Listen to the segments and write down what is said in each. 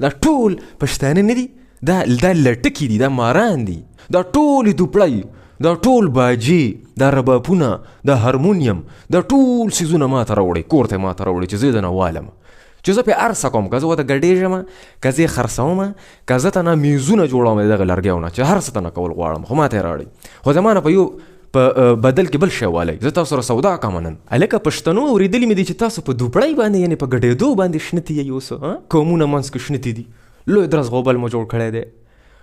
دا ټول پښتانه نه دي، دا لټکي دي، دا ماران دي، دا ټول دوپړی، دا ټول باجی، دا ربابونه، دا هارمونیم، دا ټول سیزونه ما ته راوړي، کور ته ما ته راوړي چې زه دنه والم، چې زه پې ارسه کوم، که زه ورته ګډېږم، که زه یې خرڅوم، که زه ته نه میزونه جوړوم د دغه لرګیو نه چې هر څه ته نه کول غواړم، خو ما ته یې راوړي. خو زما نه په یو په بدل کې بل شی والی، زه تاسو سره سودا کوم نن. هلکه پښتنو اورېدلي مې دي چې تاسو په دوپړی باندې، یعنې په ګډېدو باندې شنتې یې اوس قومونه منځ کې شنتې دي، لوی درز غوبل مو جوړ کړی دی،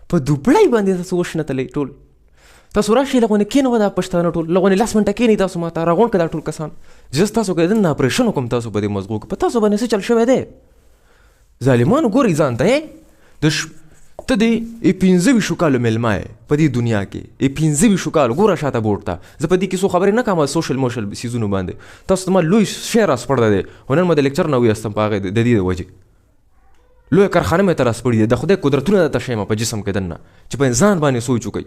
په دوپړی باندې تاسو وشنتلی ټول. تاسو راشئ لغونې کېنوه دا پښتانه ټول، لغونې 10 منټه کېنئ تاسو ما ته راغونډ کړه دا ټول کسان، زه ستاسو که دننه اپرېشن وکړم تاسو په دې مزغو کې، په تاسو باندې څه چل شوی دی؟ ظالمانو ګورئ ځان ته، ته د 15 کالو میلمه یې په دې دنیا کې، 15 کالو ګوره شاته بورډ ته، زه په دې کې څو خبرې نه کوم سوشل موشل سیزونو باندې، تاسو ته ما لوی شی راسپړی دی، خو نن مې د لیکچر نه ویستم په هغې د دې د وجې، لویه کارخانه مې ته راسپړي دی، د خدای قدرتونه درته ښیم په جسم کې دننه چې په انسان باندې سوچ وکئ.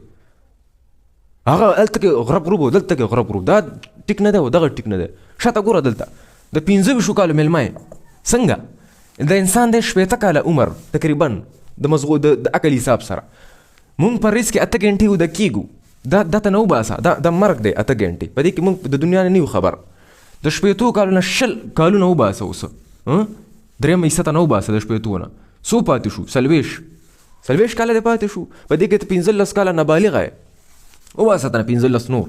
هغه هلته کې غرب غروب و، دلته کې غرب غروب، دا ټیک نه دی او دغه ټیک نه دی. شاته ګوره دلته د 15 کالو میلمه یې څنګه د انسان د 80 کاله عمر تقریبا د مزغو د عقل حساب سره مونږ په ریس کې 8 غنټې وده کېږو، دا ته نه وباسه، دا مرګ دی 8 غنټې، په دې کې مونږ د دنیا نه یو خبر، د 80 کالو نه 20 کالونه وباسه، اوس 3 حصه ته نه وباسه، د 80 نه څو پاتې شو؟ 40 کاله دې پاتې شو، په دې کې ته 15 کاله نابالغه یې، وباسه ته 15 نور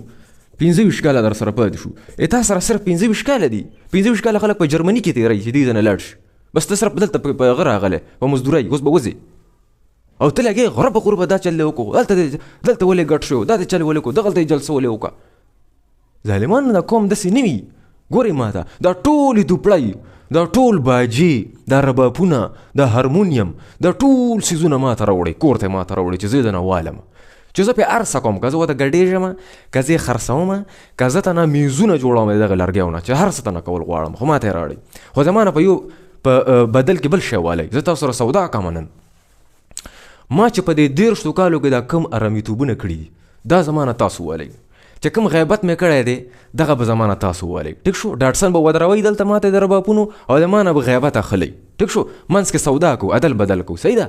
15 کاله در سره پاتې شو، تا سره صرف 15 کاله دي، 15 کاله خلک په جرمني کې تېروي چې دې ځای نه لاړ شي، بس ته صرف دلته په هغه راغلی په مزدورۍ، اوس به وځې او ته لګې غربه غربه دا چل دې وکړو، دلته ولې ګډ شو، دا دې چل ولې وکړو، دغلته یې جلسه ولې وکړه. ظالمان دا قوم داسې نه وي. ګورئ ما ته دا ټول دوپړی، دا ټول باجی، دا ربابونه، دا هارمونیم، دا ټول سیزونه ما ته راوړي، کور ته ما ته راوړي چې زه دنه والم، چې زه پې ارسه کوم، که زه ورته ګډېږم، که زه یې خرڅوم، که زه ته نه میزونه جوړوم د دغه لرګیو نه چې هر څه ته نه کول غواړم، خو ما ته یې راوړي. خو زما نه په یو په بدل کې بل شی والی، زه تاسو سره سودا کوم نن. ما چې په دې 13 کالو کې دا کم ارامیتوبونه کړي دي، دا زما نه تاسو والی، چې کوم غیبت مې کړی دی دغه به زما نه تاسو والی. ټیک شو؟ ډاټسن به ودروئ دلته ما ته د ربابونو او د ما نه به غیبت اخلئ. ټیک شو؟ منځ کې سودا کو، عدل بدل کو، صحیح ده؟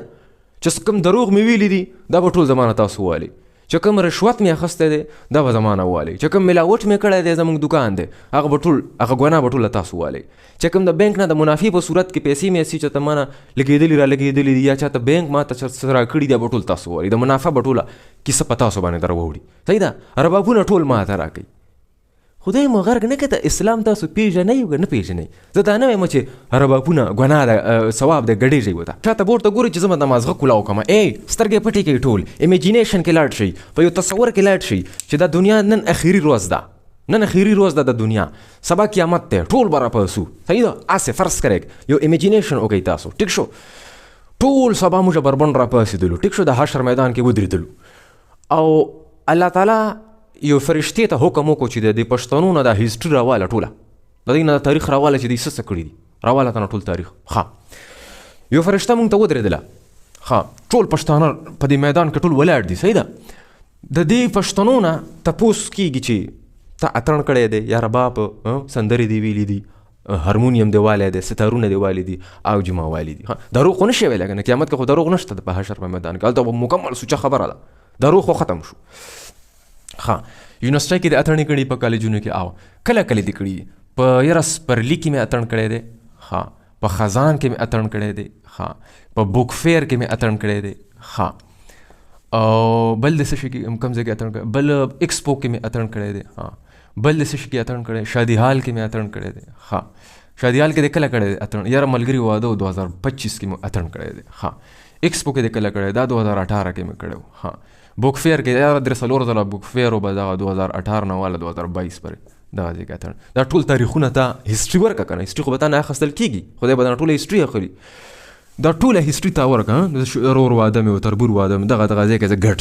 چې کوم دروغ مې ویلي دي دا به ټول زما نه تاسو والی، چې کوم رشوت مې اخیستی دی دا به زما نه والی، چې کوم ملاوټ مې کړی دی زموږ دکان دی هغه به ټول، هغه ګناه به ټوله تاسو والی، چې کوم د بینک نه د منافع په صورت کې پیسې مې هسي چې ته ما نه لګېدلي را لګېدلي دي، یا چاته بینک ما ته څه راکړي دي به ټول تاسو والی، د منافع به ټوله کیسه په تاسو باندې در ووړي، صحیح ده؟ ربابونه ټول ما ته راکوي. خدای مو غرق نه کړه، اسلام تاسو پیژنئ که نه پیژنئ، زه دا نه وایم چې ربابونه ګناه ده، ثواب ده، ګډېږئ ورته. شاته بورډ ته ګورئ چې زه به د مازغه کولاو کومه، سترګې پټې کوئ، ټول امیجینیشن کې لاړ شئ، په یو تصور کې لاړ شئ چې دا دنیا نن اخري ورځ ده، نن اخري ورځ ده د دنیا، سبا قیامت دی، ټول به راپاسو، صحیح ده؟ هسې فرض کړئ یو امیجینیشن وکئ تاسو، ټیک شو؟ ټول سبا موږ بربنډ راپاسېدلو، ټیک شو؟ د حشر میدان کې ودرېدلو او الله تعالی یو فرشتې ته حکم وکړو چې د پښتنو نه دا هسټري راواله ټوله، د دې نه تاریخ راواله چې دوی څه څه کړي دي، راواله ته نه ټول تاریخ. یو فرشته مونږ ته ودرېدله، ټول پښتانه په دې میدان کې ټول ولاړ دي، صحیح ده؟ د دې پښتنو نه تپوس کېږي چې ته اتڼ کړی دی یا رباب سندرې دې ویلي دي، هارمونیم دی والی دی، ستارونه دی والی دي او جما والی دي. دروغ خو نشي ویلی کنه، قیامت کې خو دروغ نشته په حشر په میدان کې، هلته مکمل سوچه خبره ده، دروغ خو ختم شو. یونیورسټۍ کې د اتڼې کړي په کالجونو کې، او کله کله دې کړي په یاره سپرلي کې مې اتڼ کړی دی، په خزان کې مې اتڼ کړی دی، په بوک فیر کې مې اتڼ کړی دی، او بل د څه شي کې کوم ځای کې اتڼ کړی، بل ایکسپو کې مې اتڼ کړی دی، بل د څه شي کې اتڼ کړی، شادي حال کې مې اتڼ کړی دی. شادي حال کې د کله کړی دی اتڼ؟ یاره ملګري واده و 2025 کې مې اتڼ کړی دی. ایکسپو کې د کله کړی دا 2018 کې مې کړی و. بوک فیر کې یاره 3 ځله بوک فیر و به دغه 2018 نه واله 2022 پورې دغه ځای کې اتڼ. دا ټول تاریخونه ته هسټري ورکړه که نه، هسټري خو به تا نه اخیستل کېږي، خدای به درنه ټوله هسټري اخلي، دا ټوله هسټري تا ورکړه. رور واده مې و، تربور واده مې، دغه ځای کې زه ګډ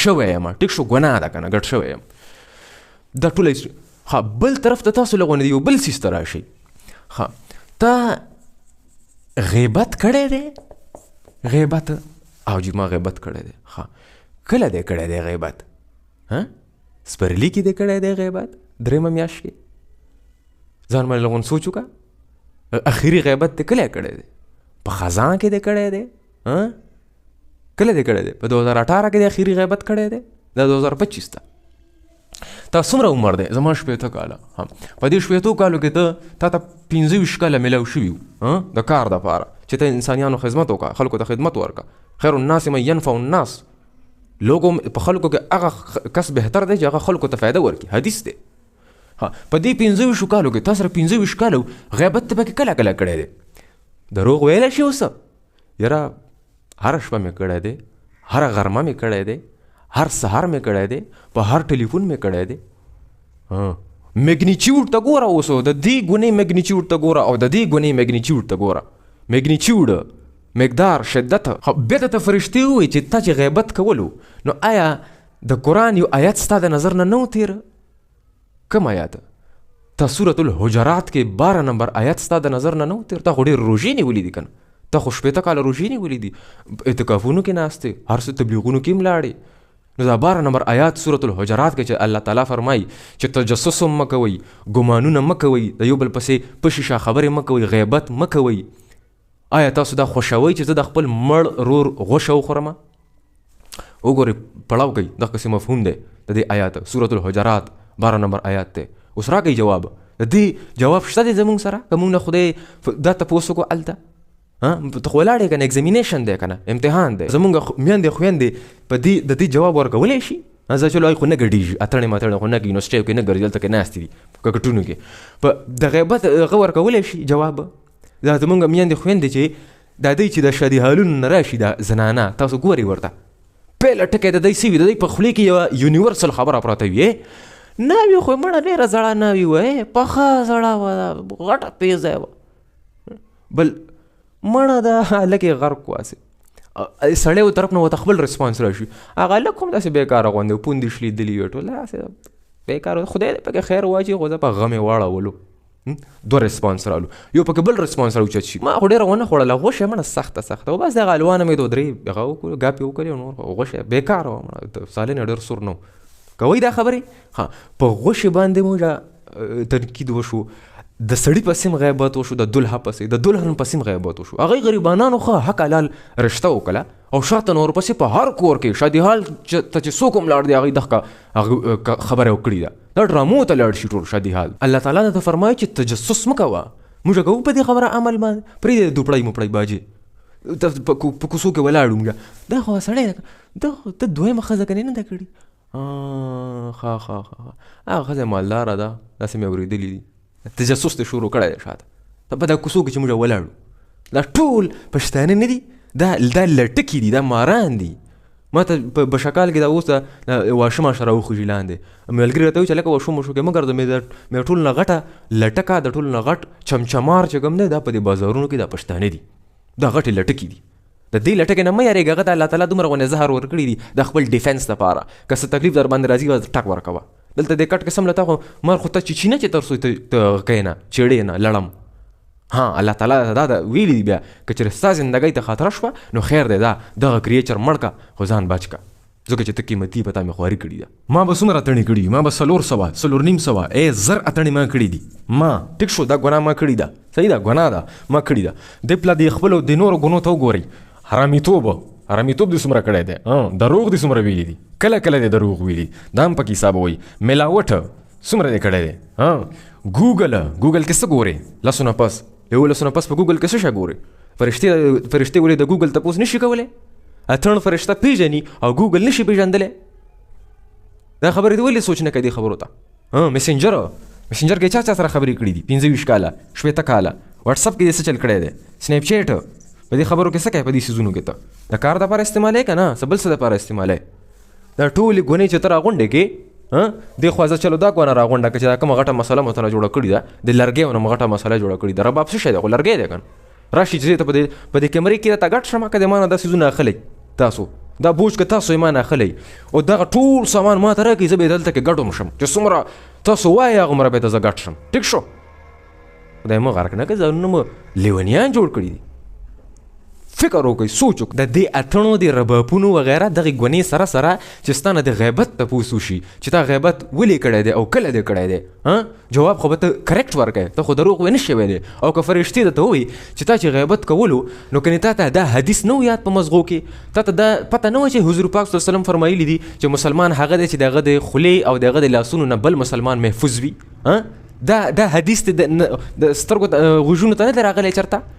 شوی یم، ټیک شو؟ ګناه ده که نه، ګډ شوی یم، دا ټوله هسټري. بل طرف ته تاسو لغونې یو بل سیز ته راشئ، تا غیبت کړی دی، غیبت او جی ما غیبت کړی دی. کله دی کړی دی غیبت؟ سپرلي کې دی کړی دی غیبت، 3 میاشت کې؟ ځان باندې لغون سوچ وکړه، اخري غیبت دی کله کړی دی؟ په خزان کې دې کړی دی؟ کله دې کړی دی؟ په 2018 کې د اخیری غیبت کړی دی؟ دا 2025 ته. تا څومره عمر دی؟ زما 80 کاله. په دې 80 کالو کې تا ته 25 کاله میلاو شوي وو د کار دپاره چې ته انسانیانو خدمت وکړه، خلکو ته خدمت ورکړه. خیر الناس من ینفع الناس. لوگو په خلکو کې هغه کس بهتر دی چې هغه خلکو ته فایده ورکړي. حدیث دی. په دې 25 کالو کې تا سره 25 کالو غیبت ته پکې کله کله کړی دی؟ دروغ ویلی شي اوس؟ یاره هره شپه مې کړی دی، هره غرمه مې کړی دی، هر سهار مې کړی دی، په هر ټلیفون مې کړی دی. میګنیچیوډ ته ګوره اوس، د دې ګونې میګنیچیوډ ته ګوره او د دې ګونې میګنیچیوډ ته ګوره. میګنیچیوډ، مقدار، شدت. بیا ته فرشتې ووایي چې تا چې غیبت کولو نو آیا د قرآن یو آیت ستا د نظر نه و تېره؟ کوم آیات؟ تا سورة الحجرات کې 12 نمبر آیت ستا د نظر نه و تېر؟ تا خو ډېر روژې نیولي دي که نه؟ تا خو 80 کاله روژې نیولي دي، اعتکافونو کې ناستې، هر څه تبلیغونو کې هم لاړې. نو دا 12 نمبر آیات سورة الحجرات کې چې الله تعالی فرمایي چې تجسس هم مه کوئ، ګمانونه مه کوئ، د یو بل پسې په شیشه خبرې مه کوئ، غیبت مه کوئ. آیا تاسو دا خوښوئ چې زه د خپل مړ رور غوښه وخورم؟ وګورئ پړاو کوي، دغسې مفهوم دی د دې آیات. سورة الحجرات 12 نمبر آیات دی. اوس راکوي جواب. د دې جواب شته دی زمونږ سره که مونږ نه خدای دا تپوس وکړو هلته؟ ته خو ولاړې که نه، ایګزامینیشن دی که نه، امتحان دی. زمونږ میندې خویندې په دې د دې جواب ورکولی شي؟ زه چلو خو نه ګډېږي، اتڼې ماتڼې خو نه کوي، یونیورسټیو کې نه ګرځي، دلته کې ناستې دي په کټونو کې. په د غیبت هغه ورکولی شي جواب؟ دا زمونږ میندې خویندې چې دا دی چې د شادي حالونو نه راشي دا زنانه، تاسو ګورئ ورته پیله ټکی د دی سوي، د دی په خولې کې یوه یونیورسل خبره پراته وي. ناوې خو مړه ډېره زړه ناوې وه، پخه زړه وه، غټه پیزه وه. بل مړه ده هلکې غرق واسې سړی و طرف نه ورته خپل رسپانس راشي. هغه هلک هم داسې بېکاره غوندې و، پوندې شلیدلي وي ټول، داسې بېکاره. خدای دې پکې خیر واچي، خو زه په غم یې واړولو. 2 رسپانس رالو، یو پکې بل رسپانس راوچت شي. ما خو ډېره ونه خوړله غوښه، مړه سخته سخته و، بس دغه الوانه مې 2-3 هغه وکړو، ګاپې وکړې، نور غوښه بېکاره وه، مړه سالن ډېر سور نه و. کوئ دا خبرې؟ په غوښې باندې موږ تنقید وشو، د سړي پسې غیبت وشو، د دلها پسې، د دلهن پسې غیبت وشو. هغوی غریبانانو ښه حق حلال رشته وکړه او شاته نور پسې په هر کور کې شادي حال ته چې څوک هم لاړ دی هغوی دغه خبره وکړې ده. دا ډرامو ته لاړ شي ټول شادي حال. الله تعالی درته فرمایي چې تجسس مه کوه. موږ کوو په دې خبره عمل باندې، پرېږدې دوپړی موپړی باجې په کوڅو کې ولاړو موږ. دا خو سړی ته دویمه ښځه کنې نه ده کړې؟ هغه ښځه مالداره ده، داسې مې اورېدلي دي. تجسس ته شروع کړی دی شاته په دا کوڅو کې چې موږ ولاړو. دا ټول پښتانه نه دي، دا لټکي دي، دا ماران دي. ما ته په بشکال کې دا اوس د واښه ماشه راوخوږي لاندې. ملګري راته وایي چې لکه واښه ماشو کې مه ګرځه، مې ټول نه غټه لټکه، د ټول نه غټ چمچمار چې کوم دی دا په دې بازارونو کې دا پښتانه دي، دا غټې لټکي دي. د دې لټکې نه مه یارېږه، هغه ته الله تعالی دومره غونې زهر ورکړي دي د خپل ډیفینس دپاره. که څه تکلیف در باندې راځي ټک ورکوه. دلته د کټ قسم لته خو مر خو ته چیچینه چې تر څو ته کینه چیړې نه لړم. الله تعالی دا ویلي دي بیا که چېرې ستا زندګۍ ته خطره شوه نو خیر دی، دا دغه کریچر مړ که خو ځان بچ که، ځکه چې ته قیمتي په تا مې خواري کړي ده. ما به څومره اتڼې کړي دي؟ ما به 400 زر اتڼې ما کړي دي. ما ټیک شو، دا ګناه ما کړې ده، صحیح ده، ګناه ده ما کړې ده. دی پله د خپلو د نورو ګنو ته وګورئ. حرامیتوب دې څومره کړی دی، دروغ دې څومره ویلي دي، کله کله دې دروغ ویلي، دا هم پکې حساب وایي. ملاوټ څومره دې کړی دی. ګوګل کې څه ګورې؟ لسونه پس په ګوګل کې څه شی ګورې؟ فرشتې ولې د ګوګل تپوس نه شي کولی؟ اتڼ فرشته پیژني او ګوګل نه شي پیژندلی. دا خبرې دې ولې سوچ نه کوي دې خبرو ته؟ مسنجر کې چا سره خبرې کړي دي 25 کاله 80 کاله؟ واټساپ کې دې څه چل کړی دی؟ سنیپ چیټ په دې خبرو کې څه کوي؟ په دې سیزونو کې ته د کار دپاره استعمالوې که نه څه بل څه دپاره استعمالوې؟ دا ټولې ګونې چې ته راغونډې کې دې خوا زه چلو دا ګونه راغونډه که چې دا کومه غټه مسله مو ته جوړه کړې ده، د لرګیو نه مو غټه مسله جوړه کړې ده. رباب څه شی دی؟ خو لرګی دی که نه؟ راشي چې ته په دې کیمرې کې راته ګډ شم، که د ما نه دا سیزونه اخلئ تاسو، دا بوج که تاسو یې ما نه اخلئ او دغه ټول سامان ما ته راکړئ، زه به یې دلته کې ګډ هم شم چې څومره تاسو وایئ هغومره به یې ته زه ګډ شم. ټیک شو؟ خدای مه غرق نه کړه، ځانونه مو لیونیان جوړ کړي دي. فکر وکړئ، سوچ وکړئ د دې اتڼو د ربابونو وغیره دغې ګونې سره سره چې ستا نه د غیبت تپوس وشي چې تا غیبت ولې کړی دی او کله دې کړی دی، جواب خو به ته کریکټ ورکړې، ته خو دروغ وی نه شوی دی. او که فرشتې درته ووایي چې تا چې غیبت کولو نو کنې تا ته دا حدیث نه و یاد په مزغو کې، تا ته دا پته نه وه چې حضور پاک صلی الله علیه وسلم فرمایلي دي چې مسلمان هغه دی چې د هغه د خولې او د هغه د لاسونو نه بل مسلمان محفوظ وي. دا حدیث د سترګو غوږونو ته نه دی راغلی چېرته؟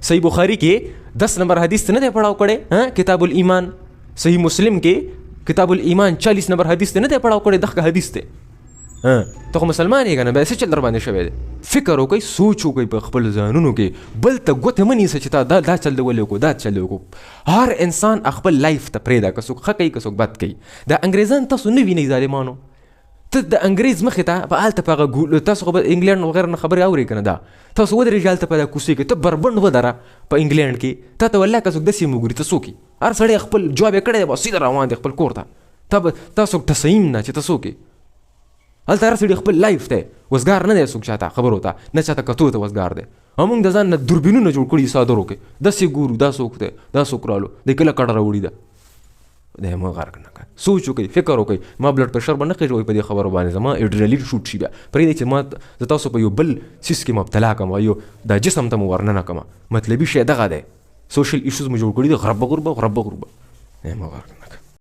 صحیح بخاری کې 10 نمبر حدیث ته نه دی پړاو کړی، کتاب الایمان. صحیح مسلم کې کتاب الایمان 40 نمبر حدیث ته نه دی پړاو کړی، دغه حدیث دی. ته خو مسلمان یې که نه، بیا څه چل در باندې شوی دی؟ فکر وکړئ، سوچ وکړئ په خپل ځانونو کې، بل ته ګوتې مه نیسه چې تا دا چل دی ولې وکړو، دا چل دی وکړو. هر انسان خپل لایف ته پرېږده، که څوک ښه کوي که څوک بد کوي. دا انګریزان تاسو نه وینئ ظالمانو، ته د انګریز مخې ته په هلته په هغه تاسو خو به انګلینډ وغیره نه خبرې اورئ که نه، دا تاسو ودرېږئ هلته په دا کوڅې کې، ته بربنډ ودره په انګلینډ کې، تا ته والله که څوک داسې هم وګوري ته څوک یې؟ هر سړی خپل جواب یې کړی دی، بس سیده روان دی خپل کور ته. تا څوک تصیم نه چې ته څوک یې. هلته هر سړي خپل لایف دی، وزګار نه دی څوک چاته خبرو ته، نه چاته کتو ته وزګار دی. او موږ د ځان نه دوربینونه جوړ کړي صادرو کې، داسې ګورو دا څوک دی، دا څوک رالو، دی کله کډه راوړي ده. دی مه غرق نه کړه، سوچ وکړئ، فکر وکړئ. ما بلډ پرشر به نه خېږوئ په دې خبرو باندې، زما اډرینالین شوټ شي، بیا پرېږدئ چې ما زه تاسو په یو بل څیز کې مبتلا کړم، یو دا جسم ته مو ورننه کړم. مطلبي شی دغه دی، سوشل ایشوز مو جوړ کړي دي، غربه غربه غربه غربه. مه غرق